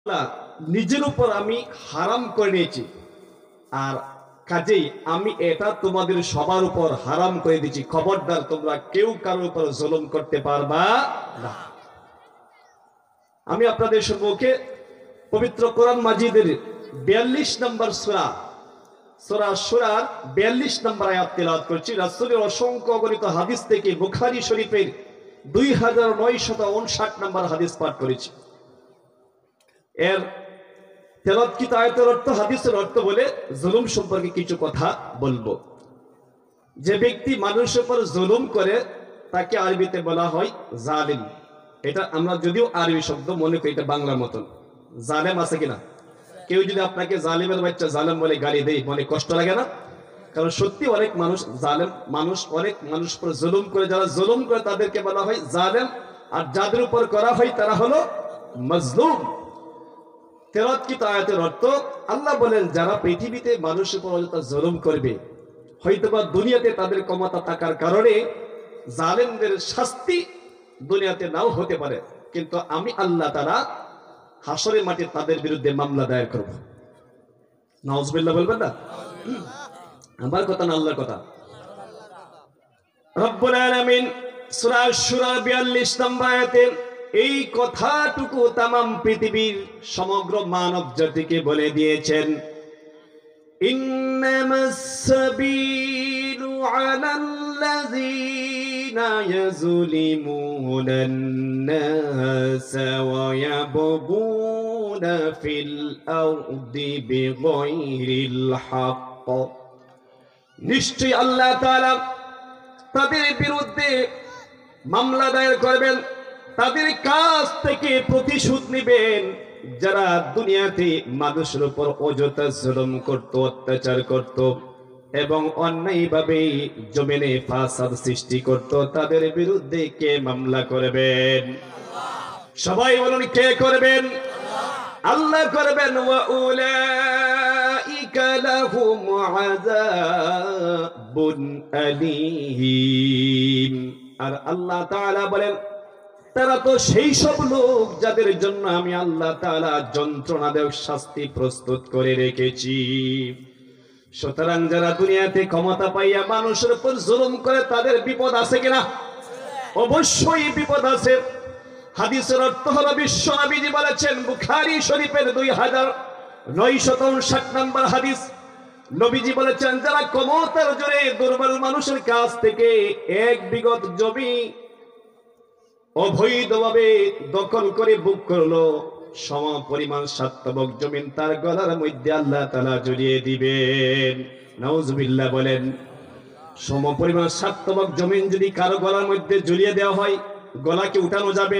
আল্লাহ নিজের উপর আমি হারাম করে নিয়েছি, আর কাজেই আমি এটা তোমাদের সবার উপর হারাম করে দিয়েছি। খবরদার, তোমরা কেউ কারোর উপর জুলুম করতে পারবা না। আমি আপনাদের সম্মুখে পবিত্র কোরআন মাজিদের 42 নম্বর সূরা সূরার 42 নম্বর আয়াত তেলাওয়াত করছি। রাসূলের অসংখ্য অগণিত হাদিস থেকে বুখারী শরীফের 2959 নম্বর হাদিস পাঠ করেছি। এর তেলাওয়াতকৃত আয়াতের অর্থ, হাদিসের অর্থ বলে জুলুম সম্পর্কে কিছু কথা বলবো। যে ব্যক্তি মানুষের উপর জুলুম করে তাকে আরবিতে বলা হয় জালিম। এটা আমরা যদিও আরবি শব্দ মনে করি, এটা বাংলার মতন। জালেম আছে কিনা? কেউ যদি আপনাকে জালিমের বাচ্চা জালেম বলে গালি দেয়, মনে কষ্ট লাগে না? কারণ সত্যি অনেক মানুষ জালেম, অনেক মানুষ উপর জুলুম করে। যারা জুলুম করে তাদেরকে বলা হয় জালেম, আর যাদের উপর করা হয় তারা হলো মাজলুম। তেলাওয়াতকৃত আয়াতের অর্থ, আল্লাহ বলেন যারা পৃথিবীতে মানুষের উপর অযথা জুলুম করবে, হয়তোবা দুনিয়াতে তাদের ক্ষমতা থাকার কারণে জালেমদের শাস্তি দুনিয়াতে নাও হতে পারে, কিন্তু আমি আল্লাহ তাআলা হাসরের মাঠে তাদের বিরুদ্ধে মামলা দায়ের করব। নাউজুবিল্লাহ বলবেন না? আমার কথা না আল্লাহর কথা। রব্বুল আলামিন সূরা আশ-শুরা 42 নম্বর আয়াতে এই কথাটুকু তামাম পৃথিবীর সমগ্র মানব জাতিকে বলে দিয়েছেন। ইন্নামাস সাবিলু আলাল্লাযীনা ইয়াযলিমুনান নাস ওয়া ইয়াবগুনা ফিল আরদি বিগাইরিল হক। নিশ্চয়ই আল্লাহ তাআলা তাদের বিরুদ্ধে মামলা দায়ের করবেন, তাদের কাছ থেকে প্রতিশোধ নেবেন যারা দুনিয়াতে মানুষের উপর অযথা জুলুম করত, অত্যাচার করত এবং অন্যায়ভাবে জমিনে ফাসাদ সৃষ্টি করত। তাদের বিরুদ্ধে কে মামলা করবেন? সবাই বলুন, কে করবেন? আল্লাহ করবেন। ওয়া উলাইকা লাহুম আযাবুন আলীম। আর আল্লাহ তাআলা বলেন তারা তো সেই সব লোক যাদের জন্য আমি আল্লাহ তাআলা যন্ত্রণাদায়ক শাস্তি প্রস্তুত করে রেখেছি। সুতরাং যারা দুনিয়াতে ক্ষমতা পাইয়া মানুষের উপর জুলুম করে তাদের বিপদ আছে কিনা? অবশ্যই বিপদ আছে। হাদিসের অর্থ হলো, বিশ্ব নবীজি বলেছেন, বুখারী শরীফের 2959 নম্বর হাদিস, নবীজি বলেছেন যারা ক্ষমতার জোরে দুর্বল মানুষের কাছ থেকে 1 বিঘত জমি অবৈধভাবে দখল করে বুক করলো, সম পরিমাণ সাতবক জমিন তার গলার মধ্যে আল্লাহ তাআলা ঝুলিয়ে দিবেন। নাউজুবিল্লাহ বলেন। সম পরিমাণ সাতবক জমিন যদি কারো গলার মধ্যে ঝুলিয়ে দেওয়া হয়, গলা কি উঠানো যাবে?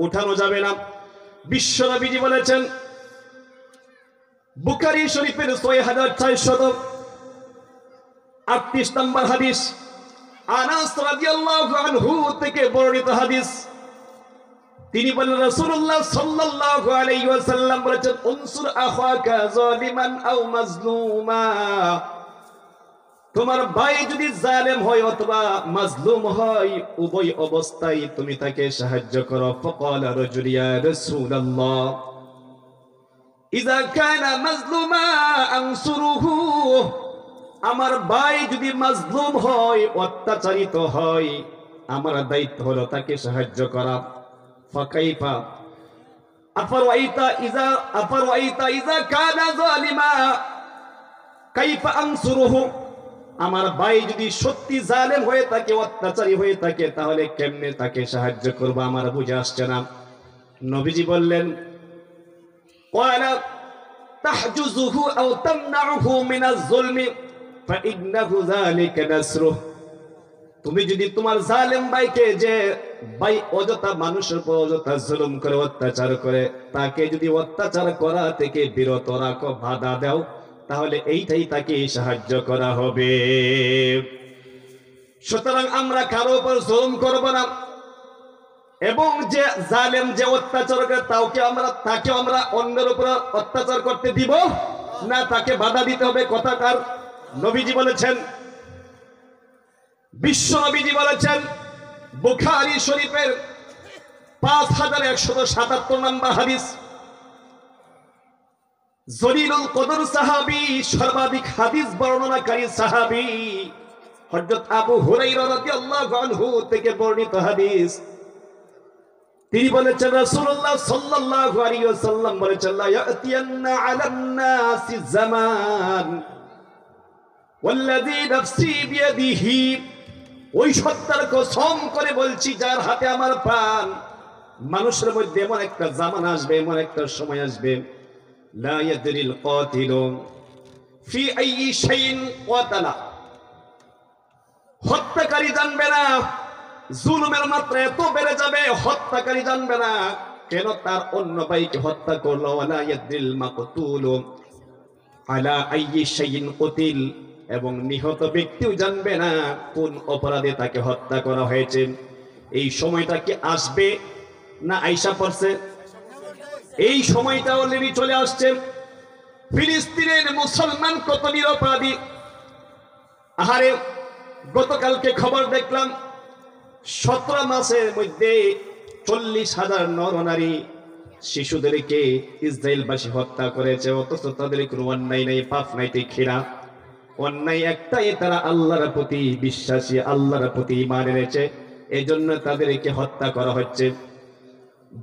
উঠানো যাবে না। বিশ্ব নবীজি বলেছেন, বুখারী শরীফের 6438 নম্বর হাদিস, আনাস রাদিয়াল্লাহু আনহু থেকে বর্ণিত হাদিস। তিনি বলেন, রাসূলুল্লাহ সাল্লাল্লাহু আলাইহি ওয়াসাল্লাম বলেছেন, উনসুর আখাকা যালিমান আও মাজলুমা। তোমার ভাই যদি জালেম হয় অথবা মাজলুম হয়, উভয় অবস্থায় তুমি তাকে সাহায্য করো। ফাকালা রাজুল ইয়া রাসূলুল্লাহ ইযা কানা মাজলুমা আনসুরুহু। আমার ভাই যদি মাজলুম হয়, অত্যাচারিত হয়, আমার দায়িত্ব হলো তাকে সাহায্য করা। ফাকাইফা আফরাইতা ইযা কানা যালিমা কাইফা আনসুরুহু। আমার ভাই যদি সত্যি জালেম হয়ে থাকে, অত্যাচারী হয়ে থাকে, তাহলে কেমনে তাকে সাহায্য করব? আমার বুঝে আসছে না। নবীজি বললেন, ক্বালা তাহজুজুহু আও তামনাউহু মিনাজ যুলমি ফাইন্নাহু যালিকা নাসরুহ। তুমি যদি তোমার জালেম ভাইকে, যে ভাই অযথা মানুষের উপর অযথা জুলুম করে, অত্যাচার করে, তাকে যদি অত্যাচার করা থেকে বিরত রাখো, বাধা দাও, তাহলে এইটাই তাকে সাহায্য করা হবে। সুতরাং আমরা কারো উপর জুলুম করব না, এবং যে জালেম, যে অত্যাচার করে, তাকে আমরা অন্যের উপর অত্যাচার করতে দিব না, তাকে বাধা দিতে হবে। কথাকার নবীজি বলেছেন, বিশ্ব নবীজি বলেছেন, বুখারী শরীফের 5177 নম্বর হাদিস, জলিলুল কদর সাহাবী, সর্বাধিক হাদিস বর্ণনাকারী সাহাবী হযরত আবু হুরায়রা রাদিয়াল্লাহু আনহু থেকে বর্ণিত হাদিস। তিনি বলেছেন রাসূলুল্লাহ সাল্লাল্লাহু আলাইহি ওয়াসাল্লাম বলেছেন, লা ইয়াতিয়ান্না আলান নাসি জামান ওয়াল্লাযী নাফসি বিয়াদিহি, ওই সত্তার কসম করে বলছি যার হাতে আমার প্রাণ, মানুষের মধ্যে এমন একটা জামানা আসবে, এমন একটা সময় আসবে, লা ইয়াদরিল কাতিলু ফি আইয়ি শাইইন কাতালা, হত্যাকারী জানবে না, জুলুমের মাত্রা এত বেড়ে যাবে, হত্যাকারী জানবে না কেন তার অন্য ভাইকে হত্যা করলো, ওয়ালা ইয়াদরিল মাকতুলু আলা আইয়ি শাইইন কুতিল, এবং নিহত ব্যক্তিও জানবে না কোন অপরাধে তাকে হত্যা করা হয়েছে। এই সময়টা কি আসবে না আইসা পড়ছে? এই সময়টা অলরেডি চলে আসছে। ফিলিস্তিনের মুসলমান কত নিরপরাধী। আহারে, গতকালকে খবর দেখলাম 17 মাসের মধ্যে 40,000 নরনারী শিশুদেরকে ইসরায়েলবাসী হত্যা করেছে, অথচ তাদের কোনো অন্যায় নাই, পাপ নাই, ঠিকরা অন্যায় একটাই, তারা আল্লাহর প্রতি বিশ্বাসী, আল্লাহর প্রতি ঈমান এনেছে, এজন্য তাদেরকে হত্যা করা হচ্ছে।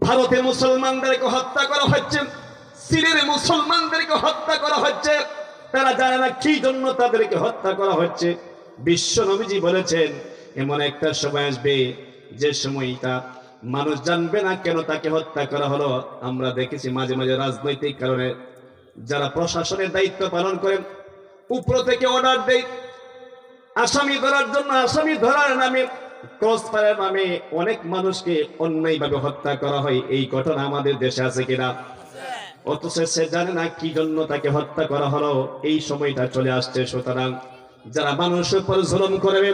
ভারতে মুসলমানদেরকে হত্যা করা হচ্ছে, সিরিয়ার মুসলমানদেরকে হত্যা করা হচ্ছে, তারা জানে না কি জন্য তাদেরকে হত্যা করা হচ্ছে। বিশ্ব নবীজি বলেছেন এমন একটা সময় আসবে যে সময়টা মানুষ জানবে না কেন তাকে হত্যা করা হলো। আমরা দেখেছি মাঝে মাঝে রাজনৈতিক কারণে যারা প্রশাসনের দায়িত্ব পালন করেন, উপর থেকে অর্ডার দেয় আসামি ধরার জন্য, আসামি ধরার নামে, ক্রসফায়ারের নামে অনেক মানুষকে অন্যায়ভাবে হত্যা করা হয়। এই ঘটনা আমাদের দেশে আছে কিনা? অথচ সে জানে না কি জন্য তাকে হত্যা করা হলো। এই সময়টা চলে আসছে। সুতরাং যারা মানুষের উপর জুলুম করবে,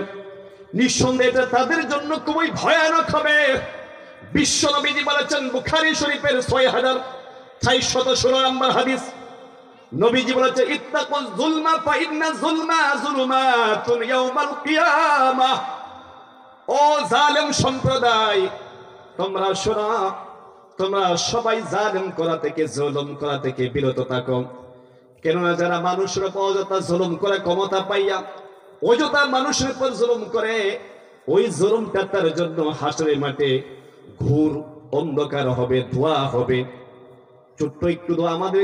নিঃসন্দেহে এটা তাদের জন্য খুবই ভয়ানক হবে। বিশ্ব নবীজি বলেছেন বুখারী শরীফের 6416 নম্বর হাদিস, নবীজি বলেছেন ইত্তাকুজ যুলমা ফা ইন্না যুলমা যুলুমাতুন ইয়াউমাল কিয়ামাহ। ও জালেম সম্প্রদায়, তোমরা শোনো, তোমরা সবাই জালেম করা থেকে, জুলুম করা থেকে বিরত থাকো। কেননা যারা মানুষের উপর অযথা জুলুম করে, ক্ষমতা পাইয়া অযথা মানুষের উপর জুলুম করে, ওই জুলুমটা তার জন্য হাসরের মাঠে ঘোর অন্ধকার হবে, ধোঁয়া হবে। ছোট্ট একটু ধোঁয়া, আমাদের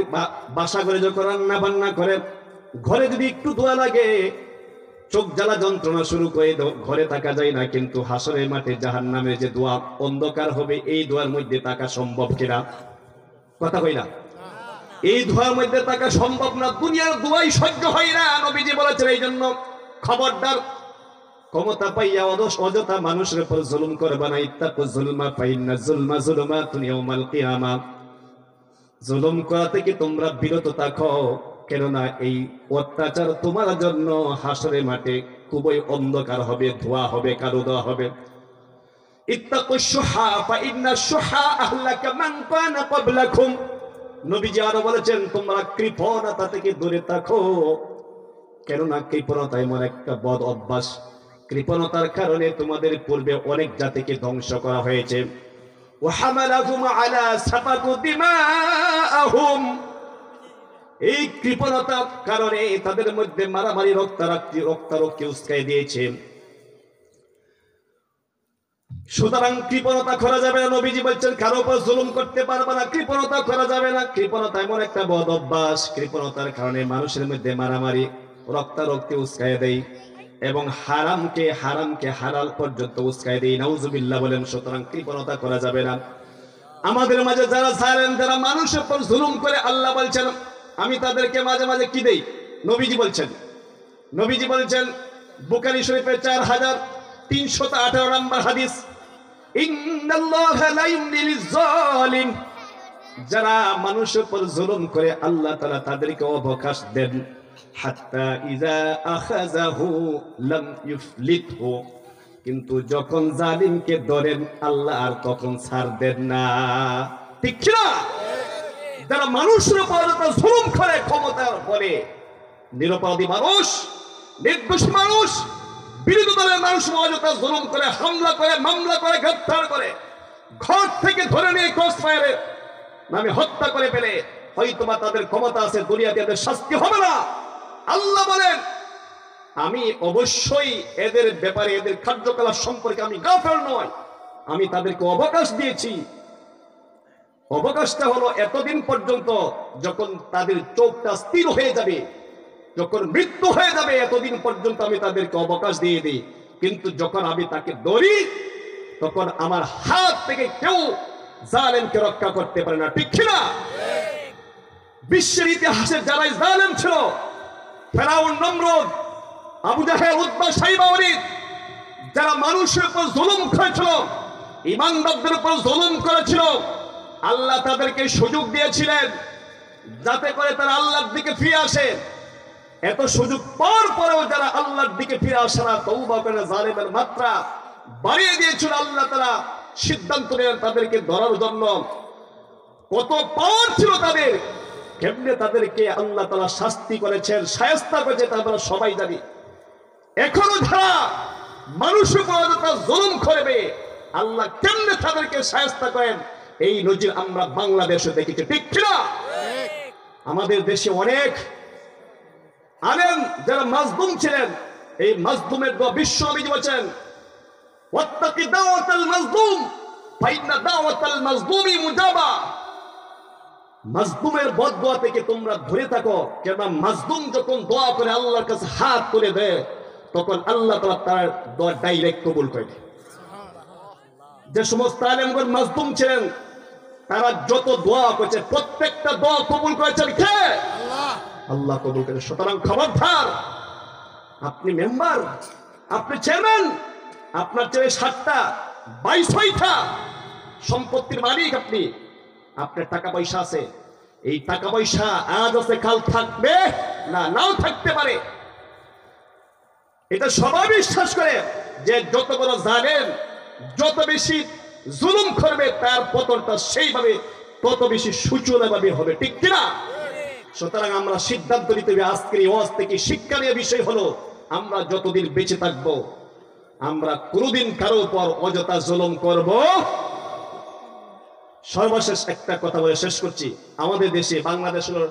বাসা করে যখন রান্না বান্না করে ঘরে যদি একটু ধোঁয়া লাগে চোখ জ্বালা যন্ত্রণা শুরু করে, ঘরে থাকা যায় না। কিন্তু হাসরের মাঠে জাহান্নামের যে ধোঁয়া, অন্ধকার হবে, এই ধোঁয়ার মধ্যে থাকা সম্ভব কিনা? কথা কই না? এই ধোঁয়ার মধ্যে থাকা সম্ভব না, দুনিয়ার ধোঁয়াই সহ্য হয় না। নবীজি বলেছেন এই জন্য খবরদার, ক্ষমতা পাইয়া অযথা মানুষের উপর জুলুম করবে না। ইত্তাকুজ যুলমা ফা ইন্না যুলমা যুলুমাতুন ইয়াউমাল কিয়ামাহ, জুলুম করা থেকে তোমরা বিরত থাকো, কেননা এই অত্যাচার তোমার জন্য হাসরের মাঠে খুবই অন্ধকার হবে, ধোঁয়া হবে, কালো ধোঁয়া হবে। ইত্তাকুশ শুহা ফা ইন্না শুহা আহলাকা মান কানা ক্বাবলাকুম, নবীজি আরো বলেছেন তোমরা কৃপণতা থেকে দূরে থাকো, কেননা কৃপণতা এমন একটা বদ অভ্যাস, কৃপণতার কারণে তোমাদের পূর্বে অনেক জাতিকে ধ্বংস করা হয়েছে। وحملهم على سفك دماءهم, এই কৃপণতার কারণে তাদের মধ্যে মারামারি, রক্তারক্তি উস্কাই দিয়েছে। সুতরাং কৃপণতা করা যাবে না। নবীজি বলছেন কারো উপর জুলুম করতে পারবে না, কৃপণতা করা যাবে না। কৃপণতা এমন একটা বদ অভ্যাস, কৃপণতার কারণে মানুষের মধ্যে মারামারি, রক্তারক্তি উস্কাই দেয় এবং হারামকে হালাল পর্যন্ত উস্কাই দেয়। নাউজুবিল্লাহ বলেন। সুতরাং কৃপণতা করা যাবে না। আমাদের মাঝে যারা জালেম, যারা মানুষের উপর জুলুম করে, আল্লাহ বলছেন আমি তাদেরকে মাঝে মাঝে কি দেই? নবীজি বলছেন বুখারী শরীফের 4318 নম্বর হাদিস, ইন্নাল্লাহা লা ইউমলি লিয-যালিম, যারা মানুষের উপর জুলুম করে আল্লাহ তাআলা তাদেরকে অবকাশ দেন, হাত্তা ইযা আখাযাহু লাম ইউফলিতহু, কিন্তু যখন জালিমকে ধরেন আল্লাহ আর তখন ছাড় দেন না। ঠিক কি না? যারা মানুষের উপর জুলুম করে, ক্ষমতার বলে, নিরপরাধী মানুষ, নির্দোষ মানুষ, বিরোধী দলের মানুষ অযথা জুলুম করে, হামলা করে, মামলা করে, গ্রেফতার করে, ঘর থেকে ধরে নিয়ে ক্রসফায়ারে নামে হত্যা করে ফেলে, হয়তোবা তাদের ক্ষমতা আছে, দুনিয়াতে এদের শাস্তি হবে না। আল্লাহ বলেন আমি অবশ্যই এদের ব্যাপারে, এদের কার্যকলাপ সম্পর্কে আমি গাফেল নই। আমি তাদেরকে অবকাশ দিয়েছি। অবকাশটা হলো এতদিন পর্যন্ত যখন তাদের চোখটা স্থির হয়ে যাবে, যখন মৃত্যু হয়ে যাবে, এতদিন পর্যন্ত আমি তাদেরকে অবকাশ দিয়ে দিই। কিন্তু যখন আমি তাকে ধরি তখন আমার হাত থেকে কেউ জালেমকে রক্ষা করতে পারে না, ঠিক কিনা? বিশ্বের ইতিহাসে যারাই জালেম ছিল, ফেরাউন, নমরুদ, আবু জাহেল, উতবা, সাইবা, ওলীদ, যারা মানুষের উপর জুলুম করেছিল, ঈমানদারদের উপর জুলুম করেছিল, আল্লাহ তাদেরকে সুযোগ দিয়েছিলেন যাতে করে তারা আল্লাহর দিকে ফিরে আসে। এত সুযোগ পাওয়ার পরেও যারা আল্লাহর দিকে ফিরে আসে না, তওবা করে জালেমের মাত্রা বাড়িয়ে দিয়েছিল। আল্লাহ তাআলা সিদ্ধান্ত নিলেন তাদেরকে ধরার জন্য। কত পাওয়ার ছিল তাদের, কেমনে তাদেরকে আল্লাহ তাআলা শাস্তি করেছেন, শায়েস্তা করেছেন, তা আমরা সবাই জানি। এখনো যারা মানুষের উপর জুলুম করবে, আল্লাহ কেমনে তাদেরকে শায়েস্তা করেন, এই নজির আমরা বাংলাদেশে দেখেছি, ঠিক কিনা? আমাদের দেশে অনেক আলেম যারা মাজলুম ছিলেন, এই মাজলুমের দোয়া বিশ্ব নবী বলেছেন, ওয়াত্তাকি দাওয়াতাল মাজলুম ফাইন্না দাওয়াতাল মাজলুমি মুজাবা। মাজলুমের বদদোয়া থেকে তোমরা ধরে থাকো, কেননা মাজলুম যখন দোয়া করে আল্লাহর কাছে হাত তুলে দেয়, তখন আল্লাহ তাআলা তার দোয়া ডাইরেক্ট কবুল করে। যে সমস্ত আলেমগণ মাজলুম ছিলেন, তারা যত দোয়া করেছে প্রত্যেকটা দোয়া কবুল করেছেন কে? আল্লাহ। আল্লাহ কবুল করে। সুতরাং খবরদার, আপনি মেম্বার, আপনি চেয়ারম্যান, আপনার চেয়ে 7টা 22টা সম্পত্তির মালিক, আপনি, আপনার টাকা পয়সা আছে, এই টাকা পয়সা আজ আছে কাল থাকবে না, নাও থাকতে পারে। এটা সবাই বিশ্বাস করে যে যত বড় জালেম, যত বেশি জুলুম করবে, তার পতনটা সেইভাবে তত বেশি সূচনাভাবে হবে, ঠিক কিনা? সুতরাং আমরা সিদ্ধান্ত নিতে হবে, আজকের এই ওয়াজ থেকে শিক্ষা নিয়ে বিষয় হলো, আমরা যতদিন বেঁচে থাকবো আমরা কোনোদিন কারো উপর অযথা জুলুম করব। সর্বশেষ একটা কথা বলে শেষ করছি। আমাদের দেশে, বাংলাদেশ হলো